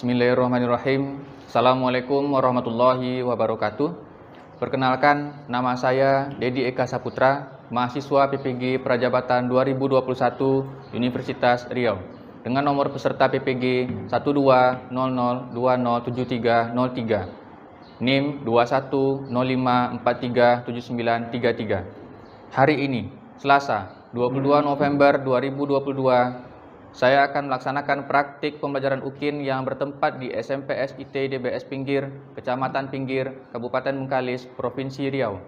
Bismillahirrahmanirrahim. Assalamualaikum warahmatullahi wabarakatuh. Perkenalkan, nama saya Dedi Eka Saputra, mahasiswa PPG Prajabatan 2021 Universitas Riau. Dengan nomor peserta PPG 1200207303, NIM 2105437933. Hari ini, Selasa, 22 November 2022, saya akan melaksanakan praktik pembelajaran UKIN yang bertempat di SMPS IT DBS Pinggir, Kecamatan Pinggir, Kabupaten Bengkalis, Provinsi Riau.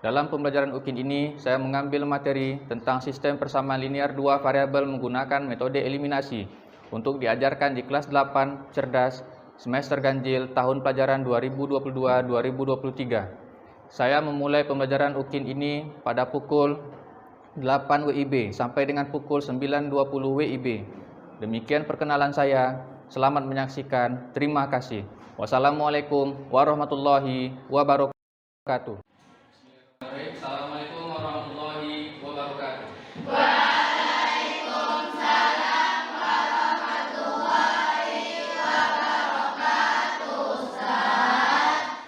Dalam pembelajaran UKIN ini, saya mengambil materi tentang sistem persamaan linear dua variabel menggunakan metode eliminasi untuk diajarkan di kelas 8 Cerdas semester ganjil tahun pelajaran 2022-2023. Saya memulai pembelajaran UKIN ini pada pukul 8 WIB sampai dengan pukul 9.20 WIB. Demikian perkenalan saya. Selamat menyaksikan. Terima kasih. Wassalamualaikum warahmatullahi wabarakatuh. Assalamualaikum warahmatullahi wabarakatuh. Waalaikumsalam warahmatullahi wabarakatuh, Ustaz.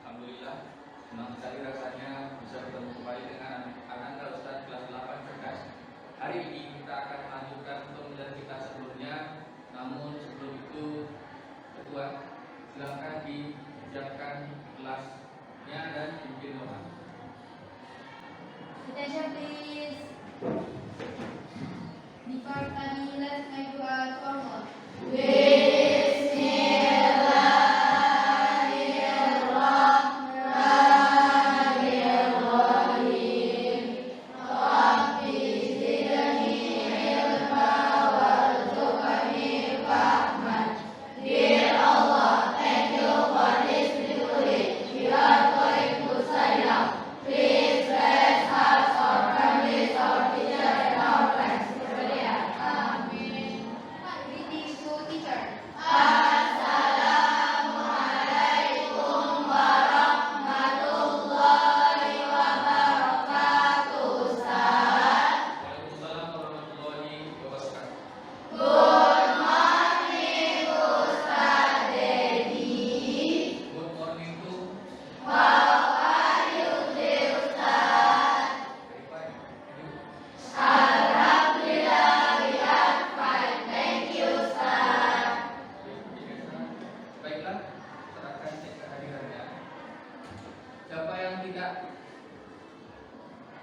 Alhamdulillah, senang sekali rasanya bisa bertemu kembali dengan Anda Ustaz kelas 8 Cerdas. Hari ini kita akan melanjutkan pembelajaran kita sebelumnya. Namun sebelum itu, Ketua, silakan diucapkan kelasnya dan pimpin doa. Attention please. Before studying, let's make dua formal. Greetings to teacher. Assalamualaikum warahmatullahi wabarakatuh, Ustaz. Waalaikumsalam warahmatullahi wabarakatuh. Good morning, Ustaz Dedi. Good morning to How are you today, Ustaz? very fine. You. Alhamdulillah, we are fine. Thank you, Ustaz. Baiklah, serahkan cek kehadirannya. Siapa yang tidak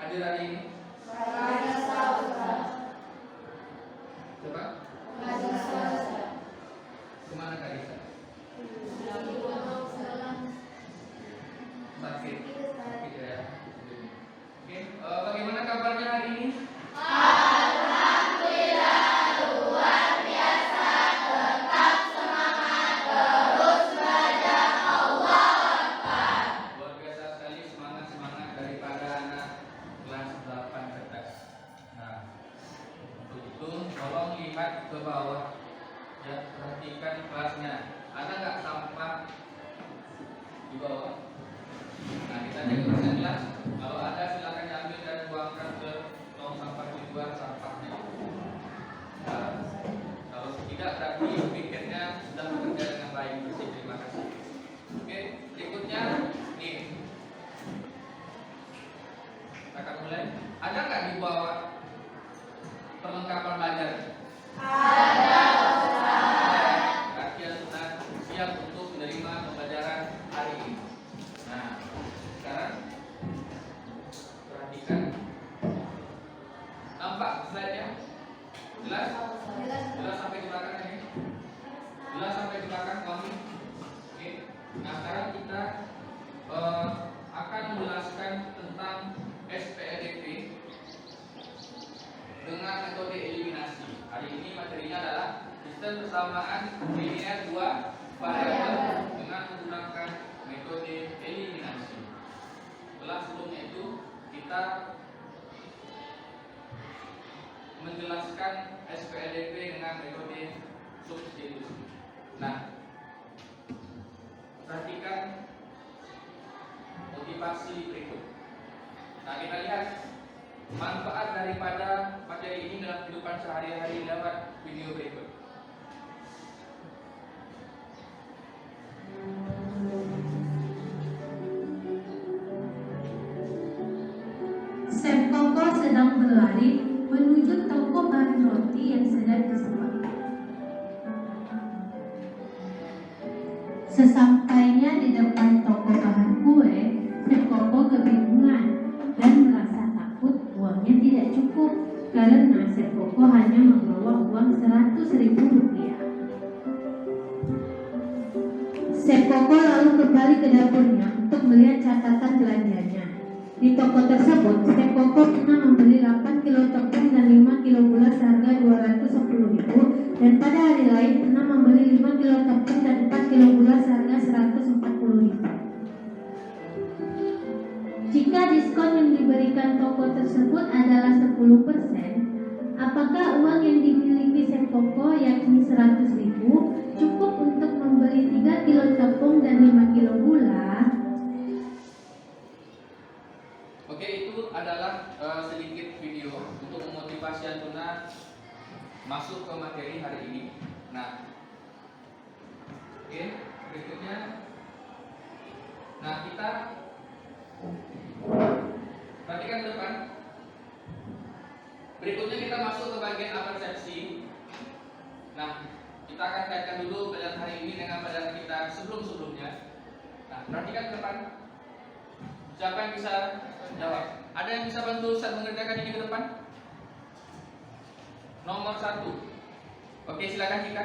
hadir hari ini? Mahasiswa, Ustaz. Coba, Mahasiswa, Ustaz. kemana Kak Risa? Sakit. Sakit ya. Oke, bagaimana kabarnya hari ini? Alhamdulillah, luar biasa. Tetap semangat, terus belajar. Allah Akbar. Luar biasa sekali semangat daripada anak kelas 8 Cerdas. Nah, untuk itu tolong lihat ke bawah, ya, perhatikan kelasnya. Ada nggak sampah di bawah? Nah, kita cek persen kelas. Kalau ada silakan diambil dan buangkan ke tong sampah di luar sampahnya. Nah, kalau tidak berarti pikirnya sudah bekerja dengan baik. Bersih. Terima kasih. Oke, berikutnya nih. Kita akan mulai. Ada nggak di bawah perlengkapan belajar? Ada, Ustaz. Berarti ya sudah siap untuk menerima pembelajaran hari ini. Nah, sekarang perhatikan. Nampak slide-nya? Jelas? Jelas sampai ke belakang ini? Jelas sampai ke belakang kami? Oke. Nah, sekarang kita akan menjelaskan tentang SPLDP dengan metode eliminasi. Hari ini materinya adalah sistem persamaan linear dua variabel dengan menggunakan metode eliminasi. Setelah sebelumnya itu kita menjelaskan SPLDP dengan metode substitusi. Nah, perhatikan motivasi berikut. Nah, kita lihat manfaat daripada materi ini dalam kehidupan sehari-hari lewat video berikut. Chef Koko sedang berlari menuju toko bahan roti yang sedang disewa. Sesampainya di depan toko bahan kue, Chef Koko kebingungan dan merasa takut uangnya tidak cukup karena Chef Koko hanya membawa uang 100.000 rupiah. Chef Koko lalu kembali ke dapurnya untuk melihat catatan belanjanya. Di toko tersebut, Chef Koko pernah membeli 8 kilo tepung dan 5 kilo gula seharga 210.000 dan pada hari lain pernah membeli 5 kilo tepung dan 4 kilo gula seharga 140.000. Jika diskon yang diberikan toko tersebut adalah 10%, apakah uang yang dimiliki Chef Koko yakni 100.000 cukup untuk membeli 3 kilo tepung dan 5 kilo gula? Oke, itu adalah sedikit video untuk memotivasi Antuna masuk ke materi hari ini. Nah, oke, berikutnya, nah kita perhatikan ke depan. Berikutnya kita masuk ke bagian apersepsi. Nah, kita akan kaitkan dulu pelajaran hari ini dengan pelajaran kita sebelum-sebelumnya. Nah, perhatikan ke depan. Siapa yang bisa jawab? Ada yang bisa bantu Ustaz mengerjakan ini ke depan? Nomor 1. Oke, silakan Cika.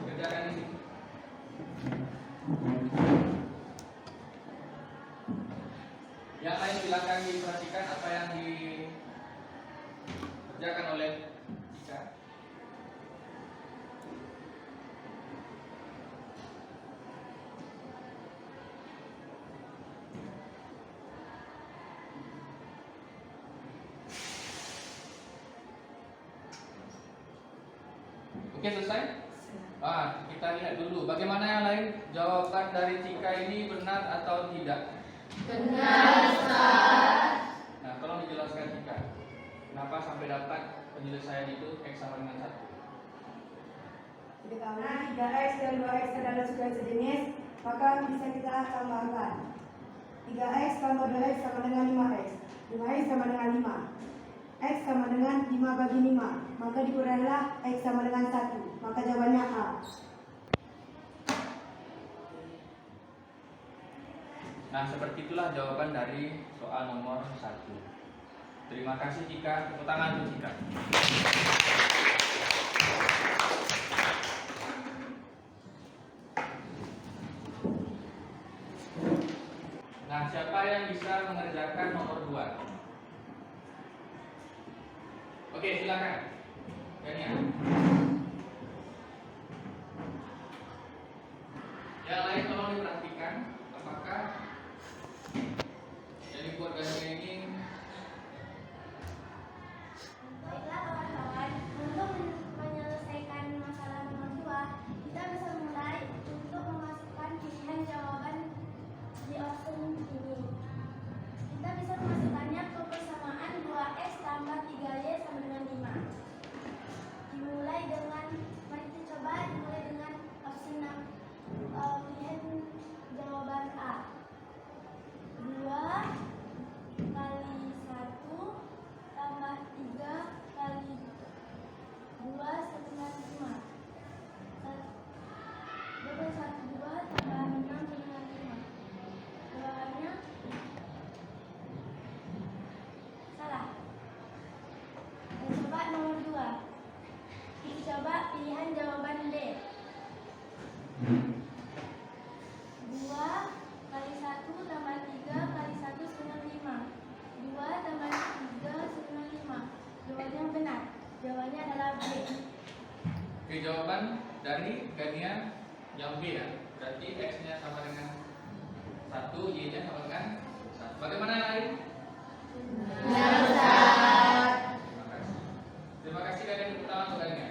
Kerjakan di sini. Yang lain silakan diperhatikan apa yang dikerjakan oleh Cika. Oke, selesai? Kita lihat dulu bagaimana yang lain. Jawaban dari Cika ini benar atau tidak? Benar, Ustaz. Nah, tolong dijelaskan Cika, kenapa sampai dapat penyelesaian itu X sama dengan 1? Karena 3x dan 2x adalah juga sejenis, maka bisa kita tambahkan. 3x tambah 2x sama dengan 5x. 5x sama dengan 5. X sama dengan 5 bagi 5. Maka dikurangilah X sama dengan 1. Maka jawabannya A. Nah, seperti itulah jawaban dari soal nomor 1. Terima kasih Cika. Tepuk tangan untuk Cika. Nah, siapa yang bisa mengerjakan nomor 2? Oke, silakan. Dania. Yang lain tolong diperhatikan apakah jadi keluarganya ini. Baiklah kawan-kawan, untuk menyelesaikan masalah nomor 2, kita bisa mulai untuk memasukkan pilihan jawaban di opsi ini. Kita bisa memasukkannya ke persamaan 2x tambah 3y sama dengan 5. Dimulai dengan, mari kita coba dimulai dengan opsi 6. Pilihan jawaban A. 2 kali 1 tambah 3 kali 2 sama dengan 5. 2 tambah 6 sama dengan 5. Jawabannya salah. Kita coba nomor 2. Kita coba pilihan jawaban D. 2 kali 1 tambah 3 kali 1 sama 5. 2 tambah 3 sama 5. Jawabannya benar. Jawabannya adalah B. Oke, jawaban dari Gania yang B ya. Berarti X-nya sama dengan 1, Y-nya sama dengan 1. Bagaimana yang lain? Benar, Ustaz. Terima kasih. Terima kasih Gania, tepuk tangan untuk Gania.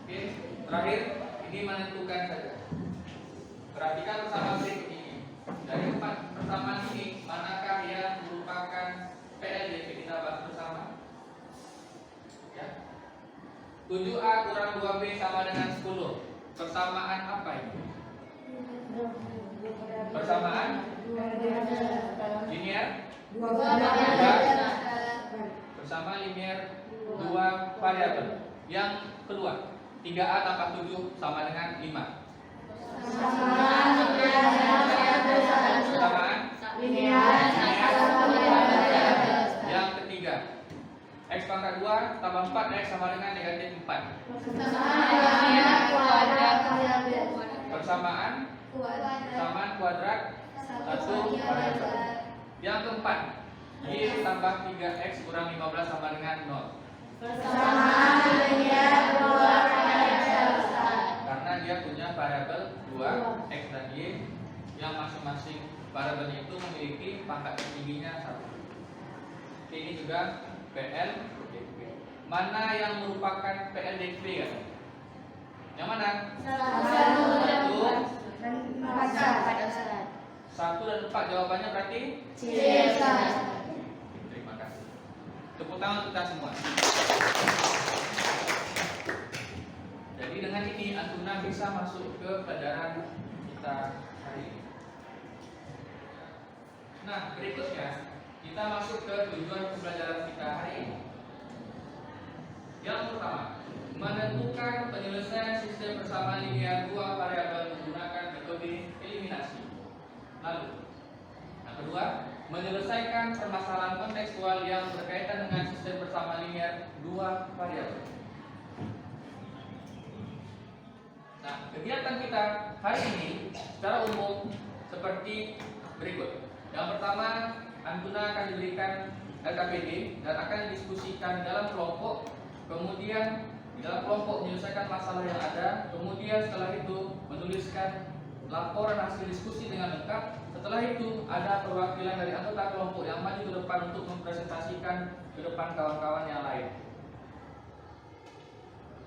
Oke, terakhir ini menentukan saja. Perhatikan bersama berikut ini. Dari 4 persamaan ini, manakah yang merupakan PLDP? Kita bahas bersama. Ya. 7A kurang 2B sama dengan 10. Persamaan apa ini? Dua bersama linier 2 variabel. Yang kedua, 3A tambah 7 sama dengan 5. Persamaan. Yang ketiga, X pangkat 2 tambah 4X sama dengan negatif 4. Persamaan samaan kuadrat 1 variabel. Yang keempat, Y tambah 3X kurang 15 sama dengan 0. Karena dia punya variabel 2 X dan Y yang masing-masing variabelnya itu memiliki pangkat tertingginya 1. Ini juga PL DP. Mana yang merupakan PL DP kan? Yang mana? 1 dan 4 jawabannya berarti C. Terima kasih. Tepuk tangan kita semua. Jadi dengan ini Antuna bisa masuk ke pelajaran kita hari ini. Nah, berikutnya kita masuk ke tujuan pembelajaran kita hari ini. Yang pertama, menentukan penyelesaian sistem persamaan linear 2 variabel menggunakan metode eliminasi. Lalu, yang kedua, menyelesaikan permasalahan kontekstual yang berkaitan dengan sistem persamaan linear 2 variabel. Nah, kegiatan kita hari ini secara umum seperti berikut. Yang pertama, Antuna akan diberikan LKPD dan akan didiskusikan dalam kelompok. Kemudian di dalam kelompok menyelesaikan masalah yang ada. Kemudian setelah itu menuliskan laporan hasil diskusi dengan lengkap. Setelah itu ada perwakilan dari anggota kelompok yang maju ke depan untuk mempresentasikan ke depan kawan-kawan yang lain.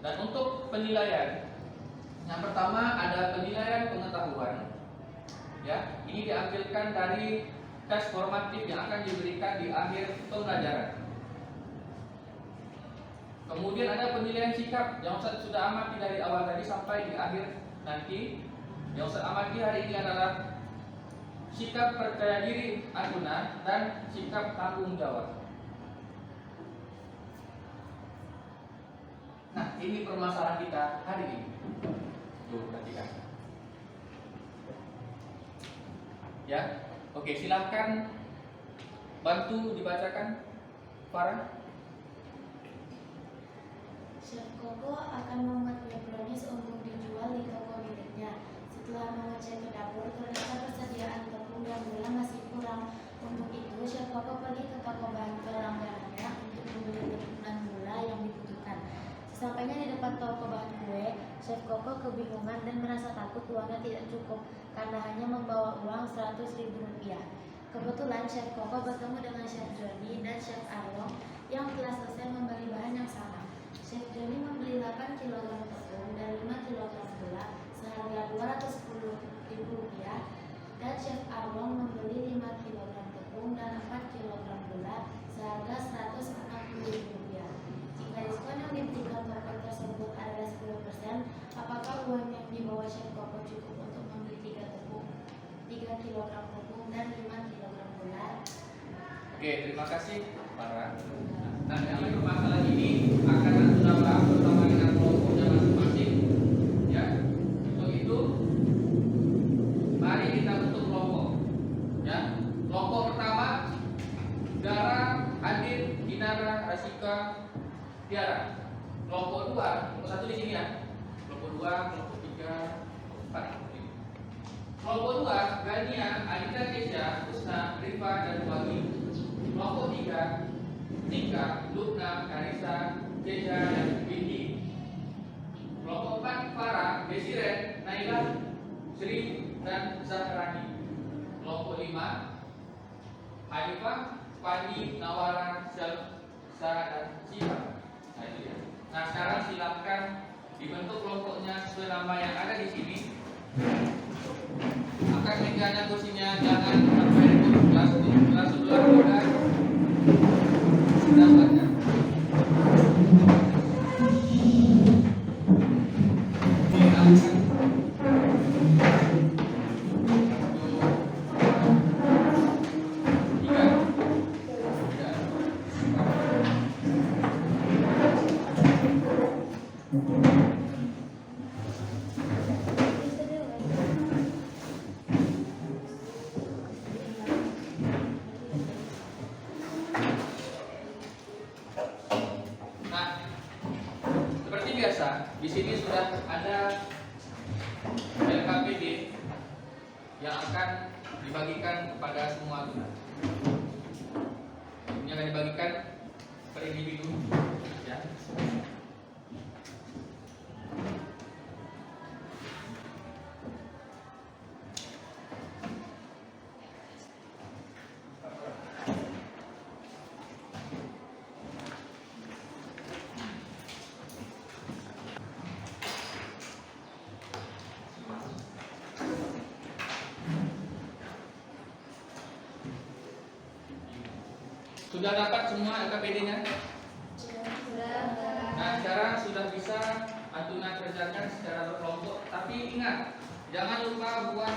Dan untuk penilaian, yang pertama ada penilaian pengetahuan. Ya, ini diambilkan dari tes formatif yang akan diberikan di akhir pembelajaran. Kemudian ada penilaian sikap yang Ustaz sudah amati dari awal tadi sampai di akhir nanti. Yang Ustaz amati hari ini adalah sikap percaya diri Antuna dan sikap tanggung jawab. Nah, ini permasalahan kita hari ini. Tuh, perhatikan. Ya, oke, silahkan bantu dibacakan, Farah. Chef Koko akan membuat kue brownies untuk dijual di toko miliknya. Setelah mengecek ke dapur, ternyata persediaan tepung dan gula masih kurang. Untuk itu, Chef Koko pergi ke toko bahan langganannya untuk membeli tepung dan gula yang dibutuhkan. Sesampainya di depan toko bahan kue, Chef Koko kebingungan dan merasa takut uangnya tidak cukup karena hanya membawa uang Rp100.000. Kebetulan Chef Koko bertemu dengan Chef Johnny dan Chef Arwong yang telah selesai membeli bahan yang sama. Chef Johnny membeli 8 kg tepung dan 5 kg gula seharga Rp210.000 dan Chef Arwong membeli 5 kg tepung dan 4 kg gula seharga Rp140.000. Jika diskon yang diberikan toko tersebut adalah 10%, apakah uang yang dibawa Chef Koko cukup untuk membeli 3 kg tepung dan 5 kg gula? Oke, terima kasih Farah. Nah, dari permasalahan ini akan Antuna bahas bersama dengan kelompoknya masing-masing. Ya, untuk itu mari kita bentuk kelompok. Ya, kelompok pertama Dara, Adit, Dinara, Rasika, Tiara. Kelompok 2, kelompok 1 di sini ya. Kelompok 2, kelompok 3, kelompok 4. Kelompok 2, Gania, Adita, Kesha, Husna, Rifa, dan Wagi. Kelompok 3, Nika, Lukna, Karisa, Jeja, dan Windy. Kelompok 4, Farah, Desiret, Naila, Sri, dan Zahrani. Kelompok 5, Hanifah, Fadi, Nawara, Syalsa, dan Siva. Nah, itu ya. Nah, sekarang silakan dibentuk kelompoknya sesuai nama yang ada di sini. Angkat mejanya, kursinya jangan sampai kelas sebelah juga. Dapatnya. yang akan dibagikan kepada semua tunas. Ini akan dibagikan per individu, ya. Sudah dapat semua LKPD-nya? Nah, sekarang sudah bisa Antuna kerjakan secara berkelompok. Tapi ingat, jangan lupa buat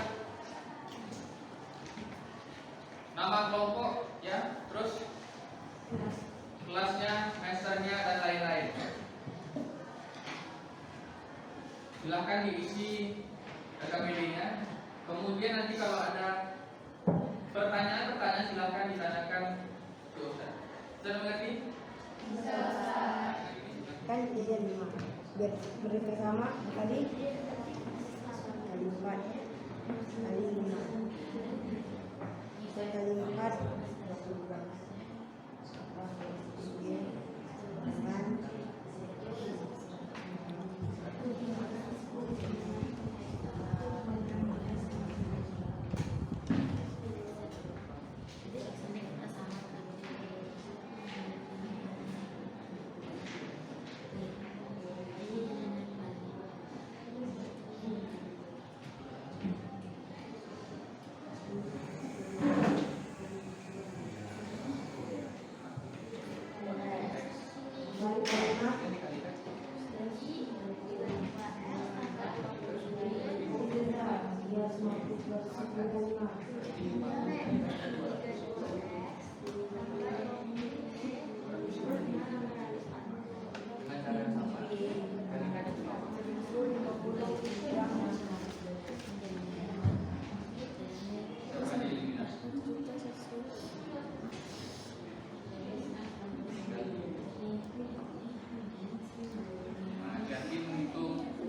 nama kelompok, ya. Terus kelasnya, semesternya, dan lain-lain. Silahkan diisi LKPD-nya. Kemudian nanti kalau ada pertanyaan-pertanyaan silahkan ditanyakan. Sudah mengerti? Kan jadian 5 biar mereka sama tadi kali 4 kali 5 kali 4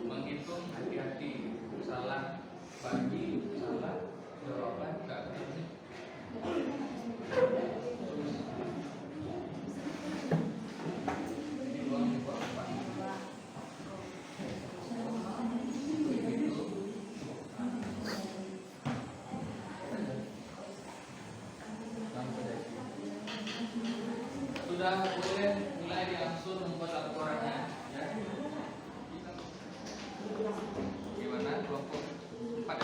menghitung hati-hati, salah bagi, salah jawaban enggak benar. Sudah boleh mulai diangsur membuat laporannya, ya. Gimana kelompok 4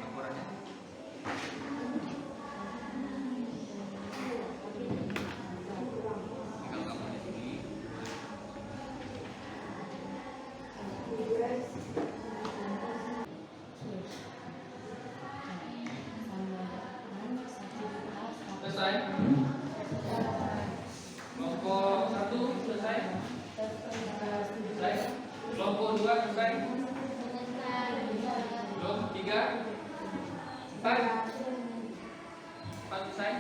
laporannya? Tinggal kamu di sini. Selesai? Kelompok 1 selesai? Selesai? Kelompok 2 selesai? Belum? 3? 4? 4 selesai?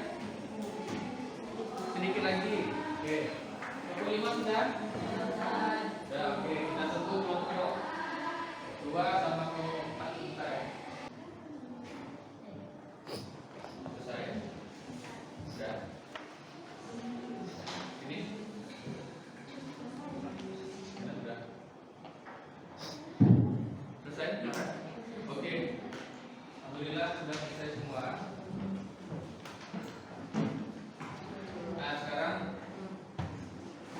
Sedikit lagi. Oke. Kelompok 5 sudah? Ya, oke. Kita tunggu kelompok 2 sama kelompok 4 selesai. Selesai? Sudah? Ini? Sudah? Selesai? Oke. Alhamdulillah sudah selesai semua. Nah, sekarang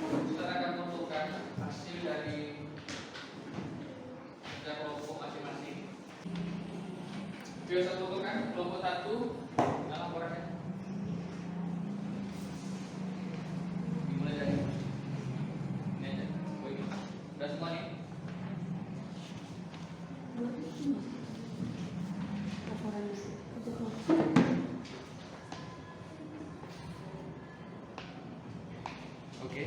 kita akan menentukan hasil dari kelompok masing-masing. Biasa tentukan kelompok 1 dalam laporannya. Dimulai dari ini aja. Udah semua nih? Oke.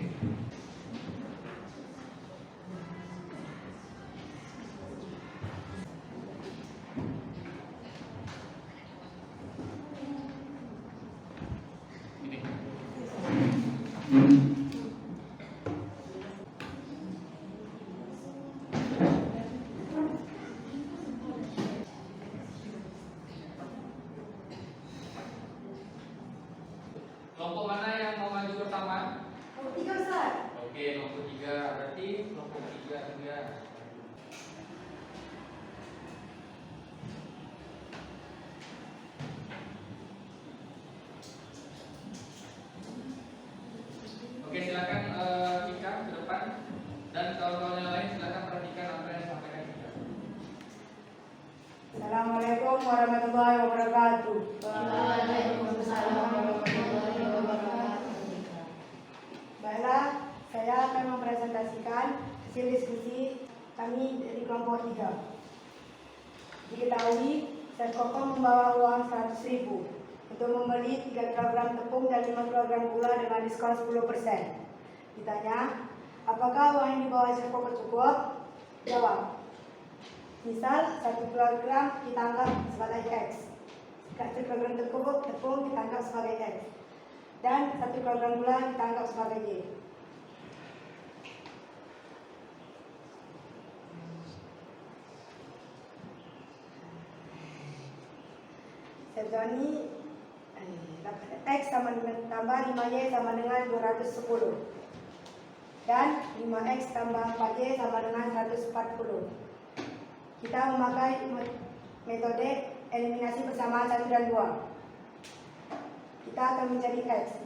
Ini. Assalamualaikum warahmatullahi wabarakatuh. Waalaikumsalam warahmatullahi wabarakatuh. Baiklah, saya akan mempresentasikan hasil diskusi kami dari kelompok 3. Diketahui, Chef Koko membawa uang 100.000 untuk membeli 3 kg tepung dan 5 kg gula dengan diskon 10%. Ditanya, apakah uang yang dibawa Chef Koko cukup? Jawab. Misal 1 kg kita anggap sebagai X, 1 kg tepung kita anggap sebagai X, dan 1 kg gula kita anggap sebagai Y. Sejoni X sama dengan tambah 5Y sama dengan 210, dan 5X tambah 4Y sama dengan 140. Kita memakai metode eliminasi bersama 1 dan 2. Kita akan mencari X.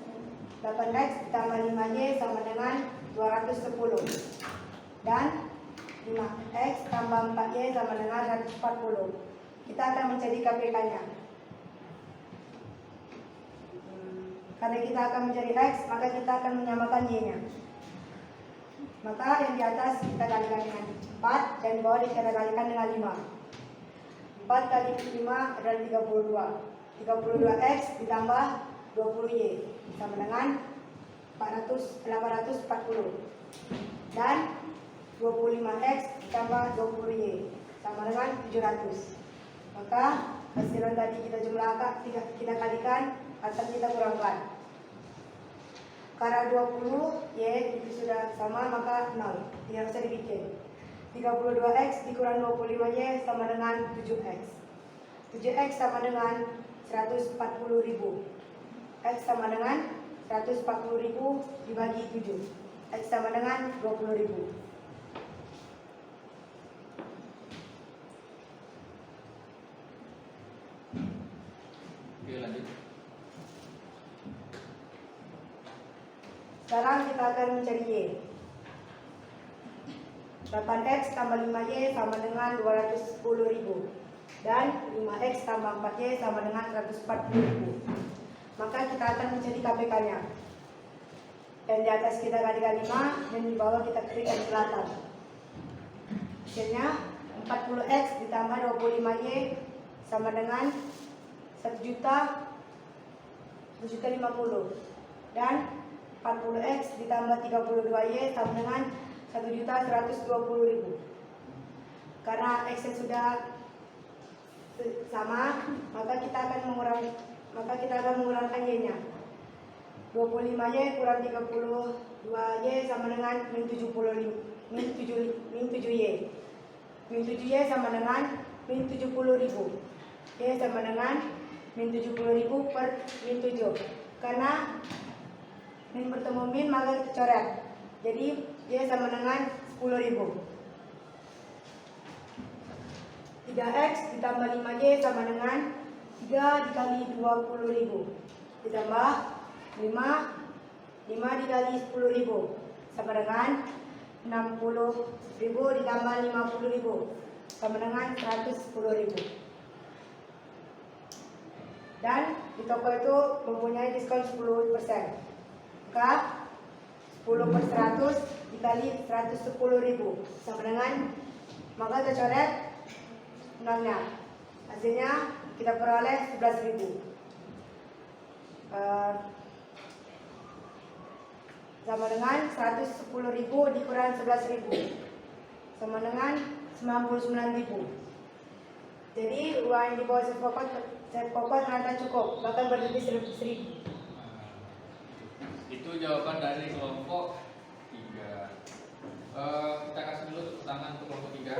8X ditambah 5Y sama dengan 210, dan 5X tambah 4Y sama dengan 140. Kita akan mencari KPK-nya. Karena kita akan mencari X, maka kita akan menyamakan Y-nya. Maka yang di atas kita kalikan dengan 4 dan di bawah kita kalikan dengan 5. 4 kali 5 adalah 32. 32X ditambah 20Y sama dengan 840. Dan 25X ditambah 20Y sama dengan 700. Maka hasilan tadi kita jumlahkan, kita kalikan atau kita kurangkan. Karena 20 Y itu sudah sama, maka 0, tidak usah dibikin. 32X dikurang 25Y sama dengan 7X. 7X sama dengan 140.000. X sama dengan 140.000 dibagi 7. X sama dengan 20.000. Oke, lanjut. Sekarang kita akan mencari Y. 8X tambah 5Y sama dengan 210.000, dan 5X tambah 4Y sama dengan 140.000. Maka kita akan mencari KPK-nya. Dan di atas kita kalikan 5 dan di bawah kita klik garis selatan. Hasilnya 40X ditambah 25Y sama dengan 1.050.000, dan 40X ditambah 32Y sama dengan 1.120.000. Karena X yang sudah sama, maka kita akan mengurangkan Y-nya. 25Y kurang 32Y sama dengan min 7Y. Min 7Y sama dengan min 70.000. Y sama dengan min 70.000 per min 7. Karena min bertemu min maka kita coret. Jadi Y sama dengan 10.000. 3X ditambah 5Y sama dengan 3 dikali 20.000 ditambah 5 dikali 10.000 sama dengan 60.000 ditambah 50.000 sama dengan 110.000. Dan di toko itu mempunyai diskon 10%. Maka 10 per 100 dikali 110.000 sama dengan, maka kita coret 0-nya. Hasilnya kita peroleh 11.000. Sama dengan 110.000 dikurang 11.000 sama dengan 99.000. Jadi uang yang dibawa Chef Koko ternyata cukup, bahkan berlebih 100.000. Itu jawaban dari kelompok 3. Kita kasih dulu tepuk tangan untuk kelompok 3.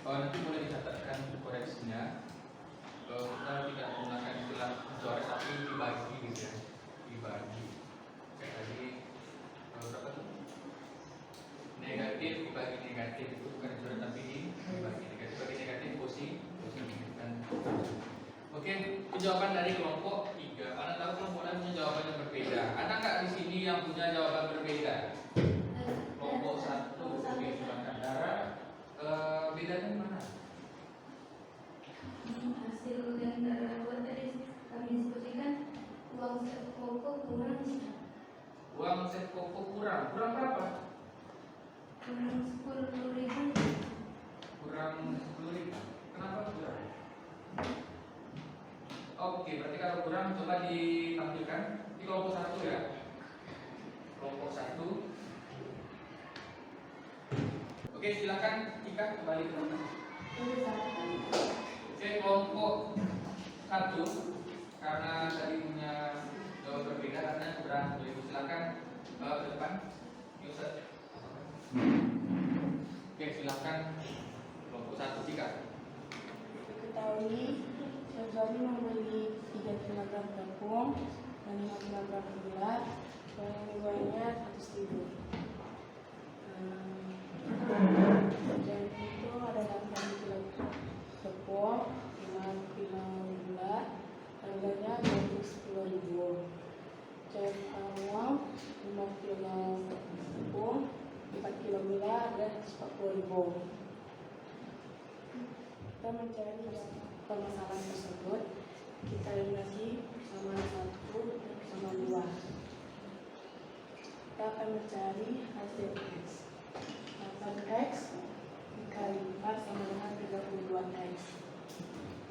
Nanti boleh dicatatkan koreksinya. Kita tidak menggunakan istilah coret, tapi dibagi gitu ya. Dibagi. Kayak tadi berapa tuh? Negatif dibagi negatif, itu bukan coret tapi dibagi negatif. Bagi negatif posisi kan. Oke, jawaban dari kelompok 3. Anda tahu kelompok lain punya jawaban yang berbeda. Ada nggak di sini yang punya jawaban berbeda? Kelompok 1, oke, silakan. Dara. Oke, berarti kalau kurang coba ditampilkan di kelompok 1 ya. Kelompok 1. Oke, silakan Ika kembali ke sana. Oke, kelompok 1 karena tadi punya jawaban berbeda karena kurang. Silakan ke depan. Yusuf. Oke, silakan kelompok 1 Ika. Diketahui Syazwani membeli 3 kg tepung dan 5 kg gula yang nilainya 100.000. Dan itu ada 8 kg tepung, 5 kg gula, harganya 210.000. Cek uang 5 kg tepung, 4 kg gula, ada 140.000. Kita mencari permasalahan tersebut, kita eliminasi sama 1 sama 2. Kita akan mencari hasil X. 8X dikali 4 sama dengan 32X.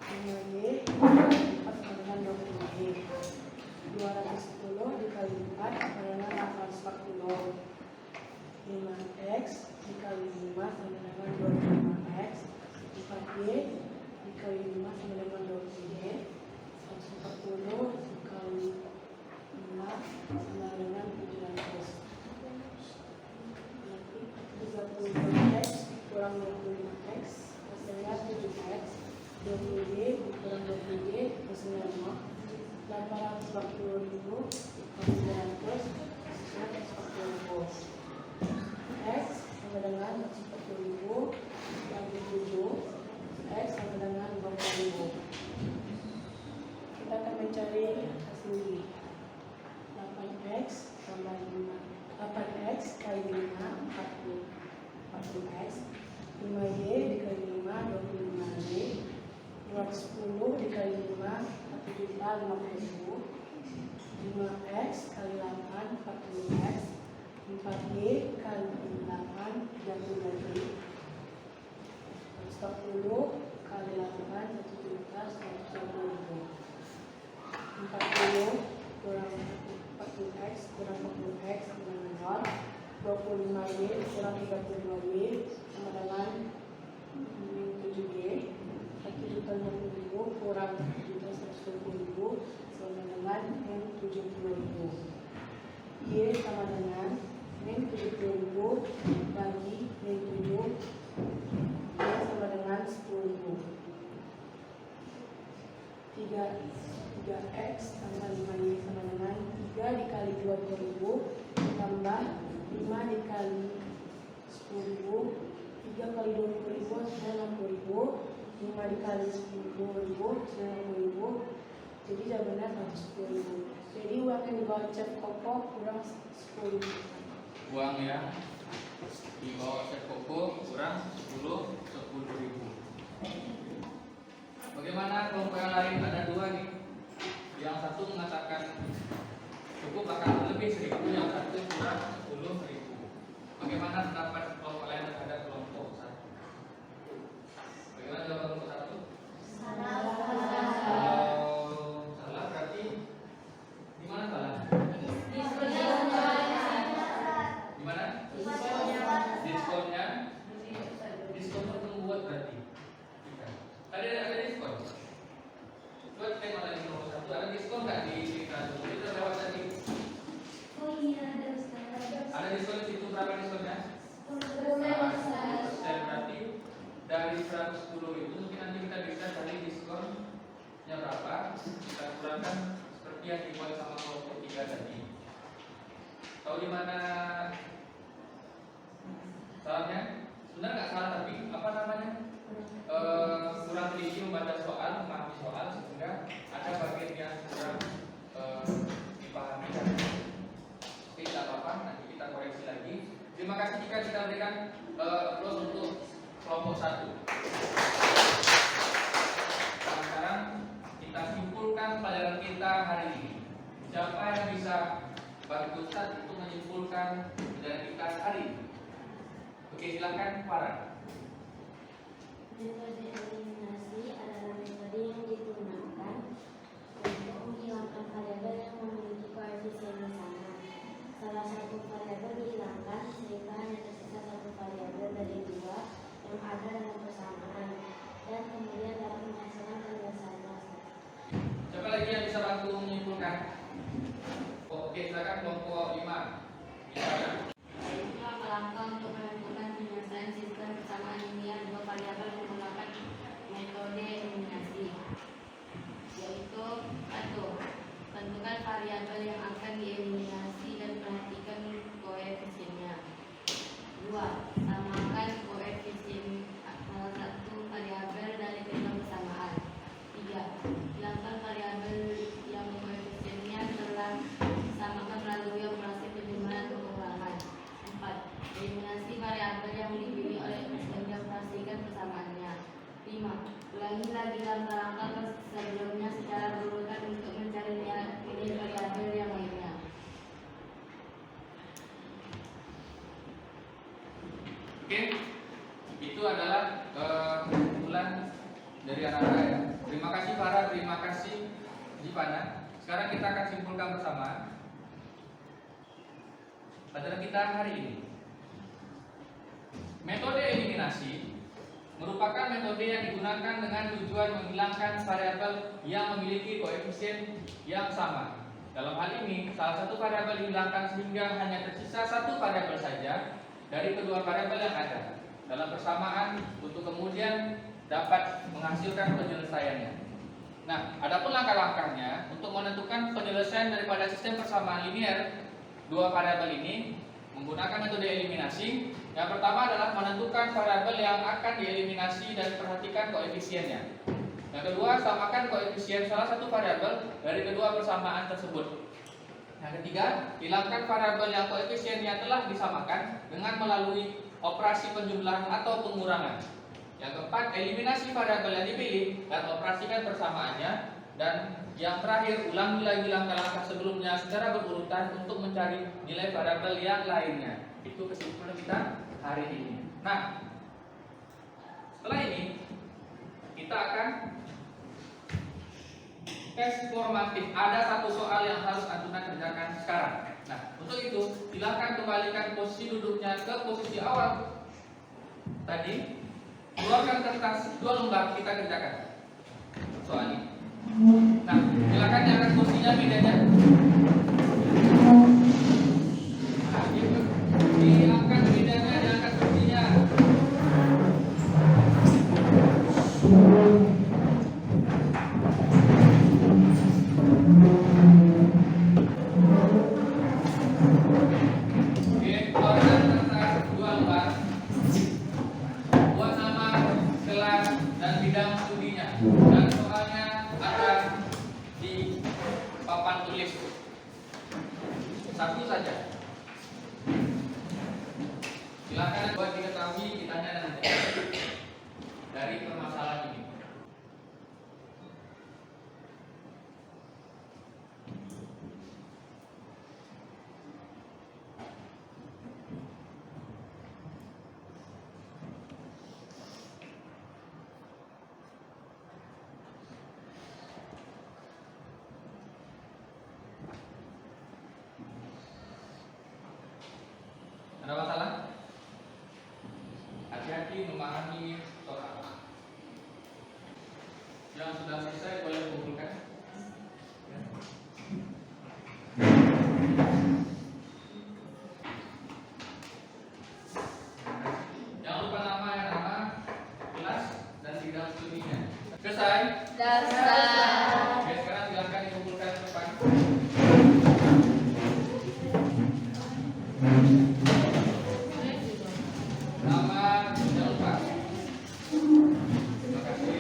5Y dikali 4 sama dengan 20Y. 210 dikali 4 sama dengan 840. 5X dikali 5 sama dengan 25X. 4Y dikali 5 sama dengan 20Y. 140 dikali 5 sama dengan 700. Berarti 32X kurang 25X hasilnya 7X. 20Y kurang 20Y hasilnya 5. 840.000 kurang 900 hasilnya 140.000. X sama dengan 140.000 bagi 7. X sama dengan 20.000. Kita akan mencari hasil Y. 8X tambah 5. 8X kali 5 40X. 5Y dikali 5 25Y. 210 dikali 5 1.050.000. 5X kali 8 40X. 4Y kali 8 32Y. 140 kali 8 1.120.000. 40 kurang 40X kurang 40X sama dengan 25Y kurang 32Y sama dengan 7Y. 1.050.000 kurang 7.120.000 sama dengan 70.000. Y sama dengan min 70.000 bagi min 7 sama dengan 10.000. 3X tambah 5Y sama dengan 3 dikali 20.000 tambah 5 dikali 10.000. 3 kali 20.000 hasilnya 60.000. 5 dikali 10.000 hasilnya 60.000. Jadi jawabannya 110.000. Jadi uang yang dibawa Chef Koko kurang 10.000. Uang ya di bawah Chef Koko kurang 10.000. Bagaimana kelompok yang lain? Ada 2 nih. Yang satu mengatakan cukup akan lebih 1.000, yang satu kurang 10.000. Bagaimana pendapat kelompok lain terhadap kelompok 1? Bagaimana jawaban kelompok 1? Salah berarti di mana salah? Di mana? Diskonnya itu membuat berarti. Tadi ada diskon. Coba tengok lagi nomor 1. Ada diskon nggak di Kita lewat tadi? Oh iya, ada diskon. Ada diskon di situ, berapa diskonnya? 10%. Berarti dari 110 itu mungkin nanti kita bisa cari diskonnya berapa. Kita kurangkan seperti yang dibuat sama kelompok 3 tadi. Tahu di mana salahnya? Sebenarnya nggak salah, tapi apa namanya? Kurang teliti membaca soal, memahami soal, sehingga ada bagian yang kurang dipahami. Tapi tidak apa-apa, nanti kita koreksi lagi. Terima kasih jika kita berikan applause untuk kelompok 1. Nah, sekarang kita simpulkan pelajaran kita hari ini. Siapa yang bisa bantu Ustaz untuk menyimpulkan pelajaran kita hari ini? Oke, silakan Farah. Metode eliminasi adalah metode yang digunakan satu variabel dihilangkan sehingga hanya tersisa satu variabel dari dua yang ada dalam persamaan, dan kemudian dapat menghasilkan penyelesaiannya. Siapa lagi yang bisa bantu menyimpulkan? Oke, silakan kelompok 5. Misalnya, Langkah untuk menentukan penyelesaian sistem persamaan linear dua variabel menggunakan metode eliminasi, yaitu 1. Tentukan variabel yang akan dieliminasi dan perhatikan koefisiennya. 2. Samakan koefisien salah satu variabel dari kedua persamaan. 3. Hilangkan variabel yang koefisiennya telah disamakan melalui operasi penjumlahan atau pengurangan. 4. Eliminasi variabel yang dipilih oleh yang dioperasikan persamaannya. 5. Ulangi lagi langkah-langkah sebelumnya secara berurutan untuk mencari pilih variabel yang lainnya. oke, itu adalah kesimpulan dari anak-anak ya. Terima kasih Farah, terima kasih Jipana. Sekarang kita akan simpulkan bersama pelajaran kita hari ini. Metode eliminasi merupakan metode yang digunakan dengan tujuan menghilangkan variabel yang memiliki koefisien yang sama. Dalam hal ini, salah satu variabel dihilangkan sehingga hanya tersisa satu variabel saja dari kedua variabel yang ada dalam persamaan untuk kemudian dapat menghasilkan penyelesaiannya. Nah, adapun langkah-langkahnya untuk menentukan penyelesaian daripada sistem persamaan linear dua variabel ini menggunakan metode eliminasi. Yang pertama adalah menentukan variabel yang akan dieliminasi dan perhatikan koefisiennya. Yang kedua, samakan koefisien salah satu variabel dari kedua persamaan tersebut. Yang ketiga, hilangkan variabel yang koefisiennya telah disamakan dengan melalui operasi penjumlahan atau pengurangan. Yang keempat, eliminasi variabel yang dipilih dan operasikan persamaannya. Dan yang terakhir, ulangi lagi langkah-langkah sebelumnya secara berurutan untuk mencari nilai variabel yang lainnya. Itu kesimpulan kita hari ini. Nah, setelah ini kita akan tes formatif. Ada satu soal yang harus Antuna kerjakan sekarang. Nah, untuk itu silakan kembalikan posisi duduknya ke posisi awal tadi. Keluarkan kertas 2 lembar, kita kerjakan soal ini. Nah, silakan diangkat kursinya bedanya. Nah, gitu. Diangkat bedanya, diangkat kursinya. Oke, keluarkan kertas 2 lembar. Buat nama kelas dan bidang studinya. Dan soalnya ada di papan tulis. Satu saja. Silakan buat diketahui kitanya nanti dari permasalahan ini. Ada masalah? Hati-hati memahami soal. Yang sudah selesai boleh kumpulkan. Jangan lupa nama kelas dan bidang studinya. Selesai? Dasar. Oke, sekarang silakan dikumpulkan ke depan. Nama jangan lupa. Terima kasih.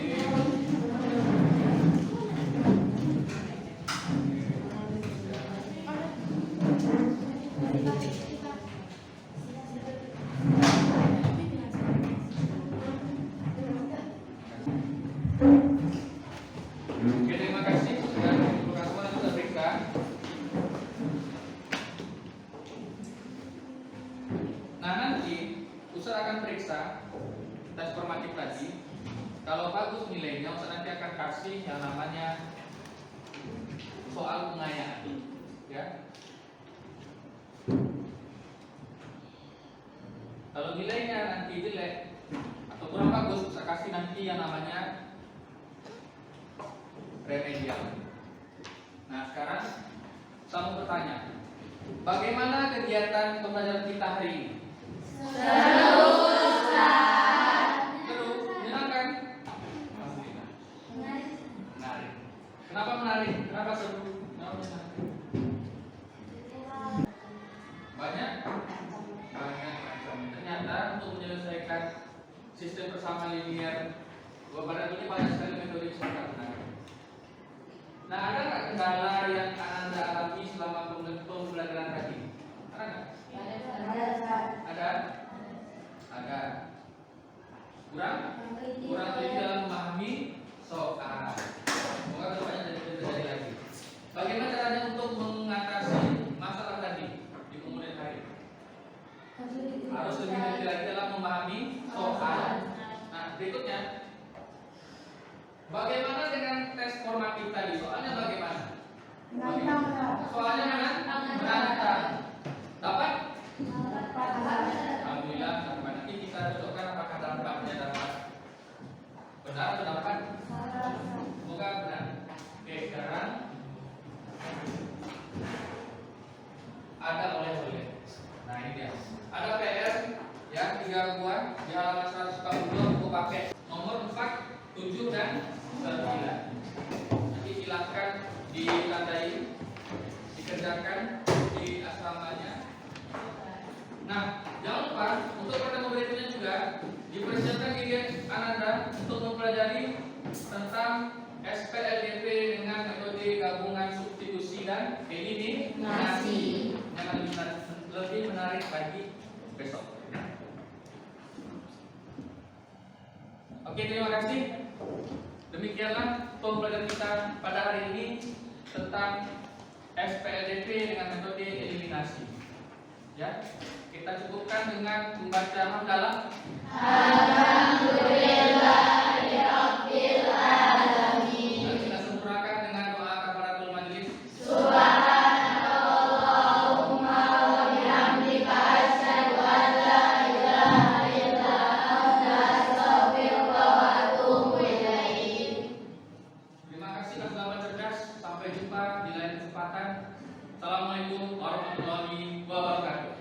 Oke, terima kasih sudah dikumpulkan semua dan sudah periksa. Nah, nanti Ustaz akan periksa tes formatif tadi. Kalau bagus nilainya, Ustaz nanti akan kasih yang namanya soal pengayaan, ya. Kalau nilainya nanti jelek atau kurang bagus, saya kasih nanti yang namanya remedial. Nah sekarang saya mau bertanya, bagaimana kegiatan pembelajaran kita hari ini? Seru, menyenangkan? Menarik. Kenapa menarik? Kenapa seru? Kenapa menyenangkan? Banyak macam. Ternyata untuk menyelesaikan sistem persamaan linear pada ini banyak sekali metode yang sangat menarik. Nah, ada nggak kendala yang Anda alami selama pembelajaran tadi? Ada nggak? Ada? Ada. Kurang teliti dalam memahami soal. Semoga kedepannya tidak terjadi lagi. Bagaimana caranya untuk mengatasi masalah tadi di kemudian hari? Harus lebih teliti lagi dalam memahami soal. Nah, berikutnya, bagaimana dengan tes formatif tadi? Soalnya bagaimana? Soalnya menantang. Dapat? Alhamdulillah, sampai nanti kita cocokkan apakah dampaknya dapat benar atau dapat? Semoga benar. Oke, sekarang ada oleh-oleh. Nah ini dia. Ada PR yang 3 buah di halaman 142 buku paket nomor 4, 7 dan 9. Nanti silakan ditandai, dikerjakan di asramanya. Nah, jangan lupa untuk pertemuan berikutnya juga dipersiapkan diri Anda untuk mempelajari tentang SPLDP dengan metode gabungan substitusi dan eliminasi yang lebih menarik bagi besok. Oke, terima kasih. Demikianlah pembelajaran kita pada hari ini tentang SPLDP dengan metode eliminasi. Ya, kita cukupkan dengan membaca hamdalah. Alhamdulillahirabbil alamin. Dan kita sempurnakan dengan doa kafaratul majelis. Subhanallahumma wa bihamdika asyhadu an la ilaha illa anta astaghfiruka wa atubu ilaik. Terima kasih atas lawan cerdas. Sampai jumpa di lain kesempatan. Assalamualaikum warahmatullahi wabarakatuh.